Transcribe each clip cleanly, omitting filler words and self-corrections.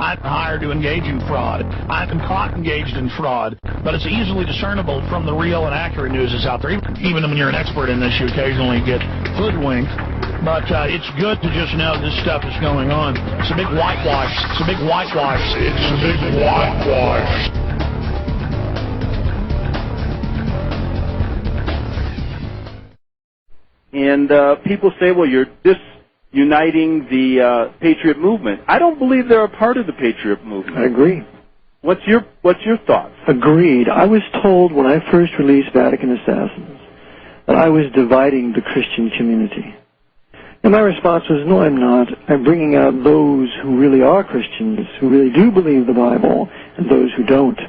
I've been hired to engage in fraud. I've been caught engaged in fraud. But it's easily discernible from the real and accurate news that's out there. Even when you're an expert in this, you occasionally get hoodwinked. But it's good to just know this stuff is going on. It's a big whitewash. It's a big whitewash. It's a big whitewash. And people say, well, you're disuniting the Patriot movement. I don't believe they're a part of the Patriot movement. I agree. What's your thoughts? Agreed. I was told when I first released Vatican Assassins that I was dividing the Christian community. And my response was, no, I'm not. I'm bringing out those who really are Christians, who really do believe the Bible, and those who don't.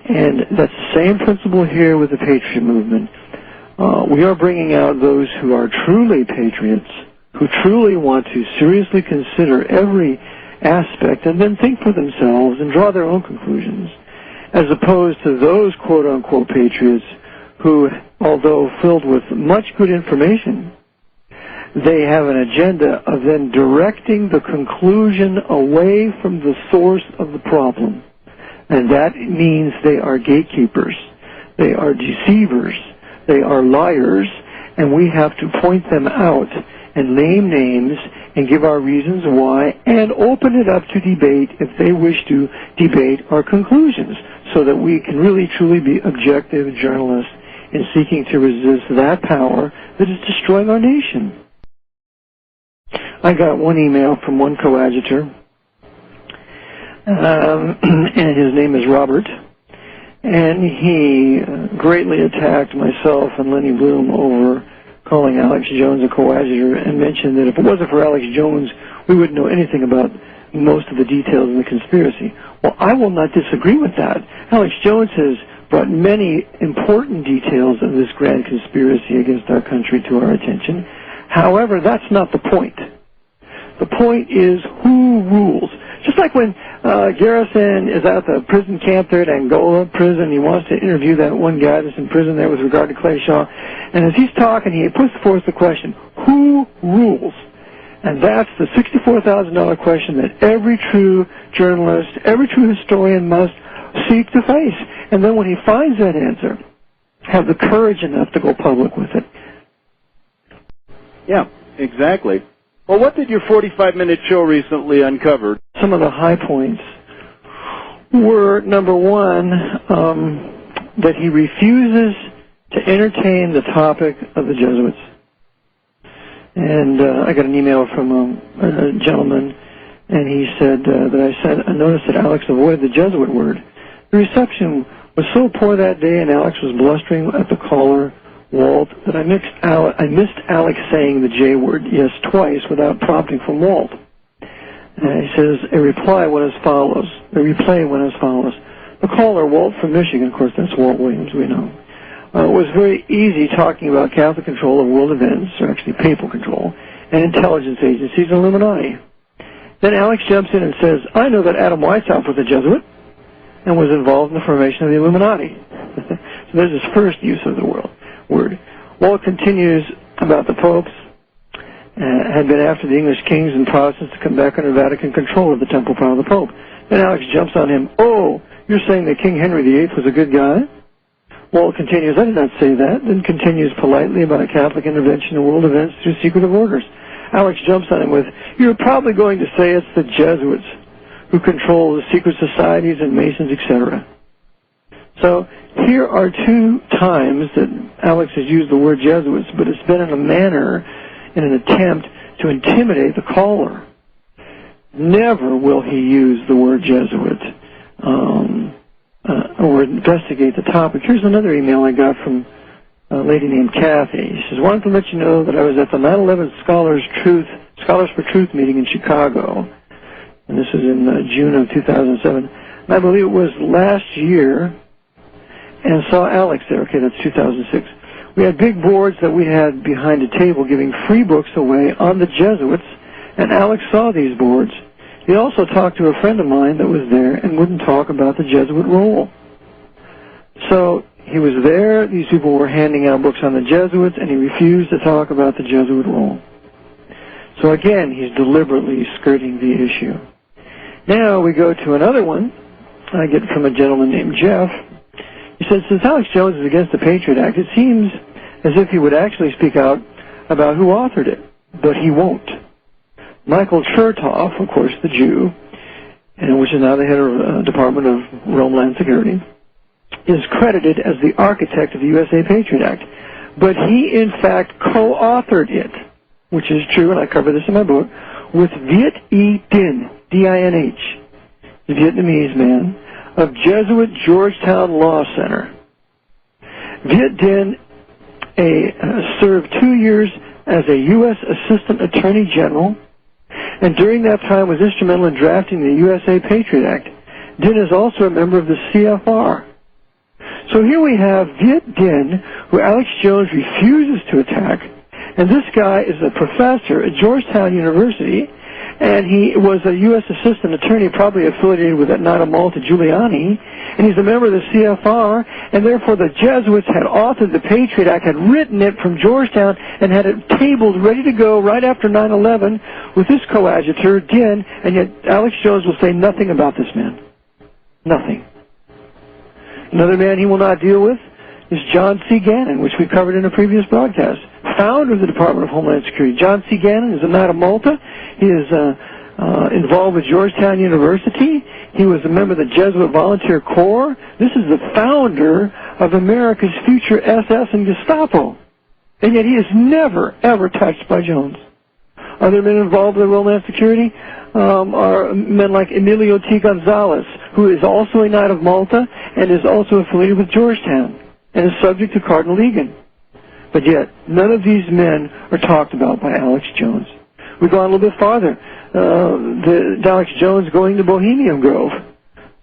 And that's the same principle here with the Patriot movement. We are bringing out those who are truly patriots, who truly want to seriously consider every aspect and then think for themselves and draw their own conclusions, as opposed to those quote-unquote patriots who, although filled with much good information, they have an agenda of then directing the conclusion away from the source of the problem. And that means they are gatekeepers, they are deceivers, they are liars, and we have to point them out and name names and give our reasons why and open it up to debate if they wish to debate our conclusions so that we can really truly be objective journalists in seeking to resist that power that is destroying our nation. I got one email from one coadjutor, and his name is Robert, and he greatly attacked myself and Lenny Bloom over calling Alex Jones a coadjutor, and mentioned that if it wasn't for Alex Jones, we wouldn't know anything about most of the details of the conspiracy. Well, I will not disagree with that. Alex Jones has brought many important details of this grand conspiracy against our country to our attention. However, that's not the point. The point is who rules. Just like when Garrison is at the prison camp there at Angola prison, he wants to interview that one guy that's in prison there with regard to Clay Shaw. And as he's talking, he puts forth the question, who rules? And that's the $64,000 question that every true journalist, every true historian must seek to face. And then when he finds that answer, have the courage enough to go public with it. Yeah, exactly. Well, what did your 45-minute show recently uncover? Some of the high points were, number one, that he refuses to entertain the topic of the Jesuits. And I got an email from a gentleman, and he said that I noticed that Alex avoided the Jesuit word. The reception was so poor that day, and Alex was blustering at the caller, Walt, that I missed Alex saying the J word, yes, twice, without prompting from Walt. He says, a replay went as follows. The caller, Walt from Michigan, of course, that's Walt Williams, we know, was very easy talking about Catholic control of world events, or actually papal control, and intelligence agencies and Illuminati. Then Alex jumps in and says, I know that Adam Weishaupt was a Jesuit and was involved in the formation of the Illuminati. So there's his first use of the word. Walt continues about the popes had been after the English kings and Protestants to come back under Vatican control of the temple power of the Pope. Then Alex jumps on him. Oh, you're saying that King Henry VIII was a good guy? Walt continues, I did not say that. Then continues politely about Catholic intervention in world events through secretive orders. Alex jumps on him with, you're probably going to say it's the Jesuits who control the secret societies and Masons, etc. So here are two times that Alex has used the word Jesuits, but it's been in a manner, in an attempt to intimidate the caller. Never will he use the word Jesuit or investigate the topic. Here's another email I got from a lady named Kathy. She says, wanted to let you know that I was at the 9/11 Scholars for Truth meeting in Chicago, and this was in June of 2007. And I believe it was last year, and saw Alex there. Okay, that's 2006. We had big boards that we had behind a table giving free books away on the Jesuits, and Alex saw these boards. He also talked to a friend of mine that was there and wouldn't talk about the Jesuit role. So he was there, these people were handing out books on the Jesuits, and he refused to talk about the Jesuit role. So again, he's deliberately skirting the issue. Now we go to another one I get from a gentleman named Jeff. He says, since Alex Jones is against the Patriot Act, it seems as if he would actually speak out about who authored it, but he won't. Michael Chertoff, of course, the Jew, and which is now the head of Department of Homeland Security, is credited as the architect of the USA Patriot Act. But he, in fact, co-authored it, which is true, and I cover this in my book, with Viet E. Dinh, D-I-N-H, the Vietnamese man, of Jesuit Georgetown Law Center. Viet Dinh served 2 years as a U.S. Assistant Attorney General, and during that time was instrumental in drafting the USA Patriot Act. Dinh is also a member of the CFR. So here we have Viet Dinh, who Alex Jones refuses to attack, and this guy is a professor at Georgetown University, and he was a U.S. Assistant Attorney, probably affiliated with that Knight of Malta Giuliani, and he's a member of the CFR, and therefore the Jesuits had authored the Patriot Act, had written it from Georgetown, and had it tabled, ready to go right after 9/11 with this coadjutor, Dinh, and yet Alex Jones will say nothing about this man. Nothing. Another man he will not deal with is John C. Gannon, which we covered in a previous broadcast, founder of the Department of Homeland Security. John C. Gannon is a Knight of Malta. He is involved with Georgetown University. He was a member of the Jesuit Volunteer Corps. This is the founder of America's future SS and Gestapo. And yet he is never, ever touched by Jones. Other men involved with Homeland Security are men like Emilio T. Gonzalez, who is also a Knight of Malta and is also affiliated with Georgetown and is subject to Cardinal Egan. But yet, none of these men are talked about by Alex Jones. We go on a little bit farther. Alex Jones going to Bohemian Grove.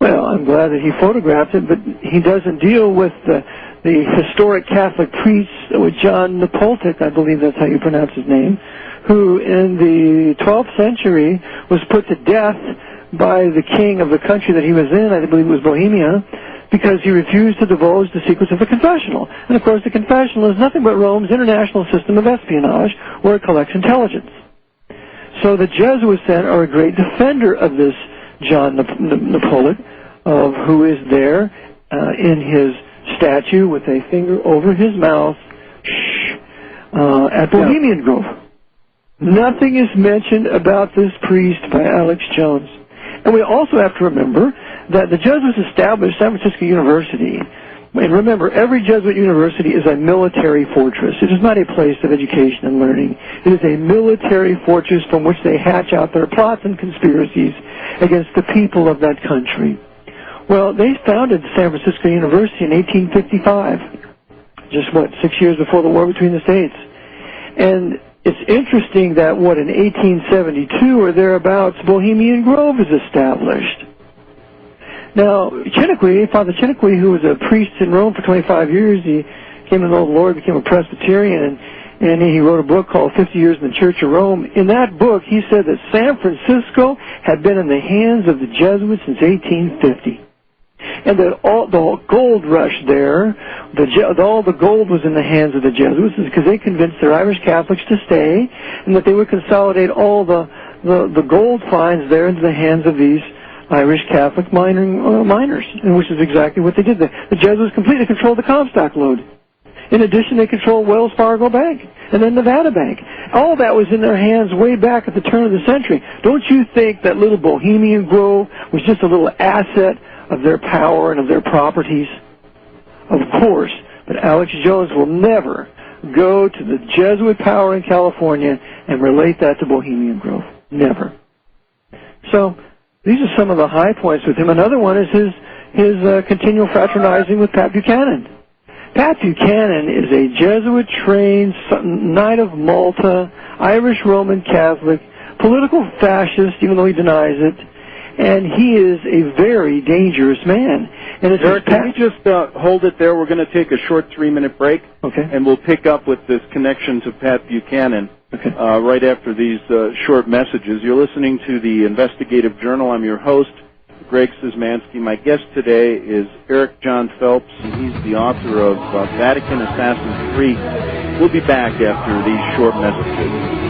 Well, I'm glad that he photographed it, but he doesn't deal with the historic Catholic priest, with John Nepoltic, I believe that's how you pronounce his name, who in the 12th century was put to death by the king of the country that he was in, I believe it was Bohemia, because he refused to divulge the secrets of the confessional. And of course the confessional is nothing but Rome's international system of espionage, where it collects intelligence. So the Jesuits then are a great defender of this John Nepoltic, who is there in his statue with a finger over his mouth at Bohemian Grove. Nothing is mentioned about this priest by Alex Jones. And we also have to remember that the Jesuits established San Francisco University. And remember, every Jesuit university is a military fortress. It is not a place of education and learning. It is a military fortress from which they hatch out their plots and conspiracies against the people of that country. Well, they founded San Francisco University in 1855, just 6 years before the war between the states. And it's interesting that, in 1872 or thereabouts, Bohemian Grove is established. Now, Father Chiniquy, who was a priest in Rome for 25 years, he came to know the Lord, became a Presbyterian, and he wrote a book called 50 Years in the Church of Rome. In that book, he said that San Francisco had been in the hands of the Jesuits since 1850. And that all the gold rush there, all the gold was in the hands of the Jesuits, because they convinced their Irish Catholics to stay, and that they would consolidate all the gold finds there into the hands of these Irish Catholic miners, and which is exactly what they did. The Jesuits completely controlled the Comstock lode. In addition, they controlled Wells Fargo Bank and then Nevada Bank. All that was in their hands way back at the turn of the century. Don't you think that little Bohemian Grove was just a little asset of their power and of their properties? Of course, but Alex Jones will never go to the Jesuit power in California and relate that to Bohemian Grove. Never. So these are some of the high points with him. Another one is his continual fraternizing with Pat Buchanan. Pat Buchanan is a Jesuit-trained Knight of Malta, Irish Roman Catholic, political fascist, even though he denies it, and he is a very dangerous man. And it's Eric, can we just hold it there? We're going to take a short 3-minute break, okay, and we'll pick up with this connection to Pat Buchanan. Okay. Right after these short messages. You're listening to the Investigative Journal. I'm your host, Greg Szymanski. My guest today is Eric John Phelps, and he's the author of Vatican Assassins 3. We'll be back after these short messages.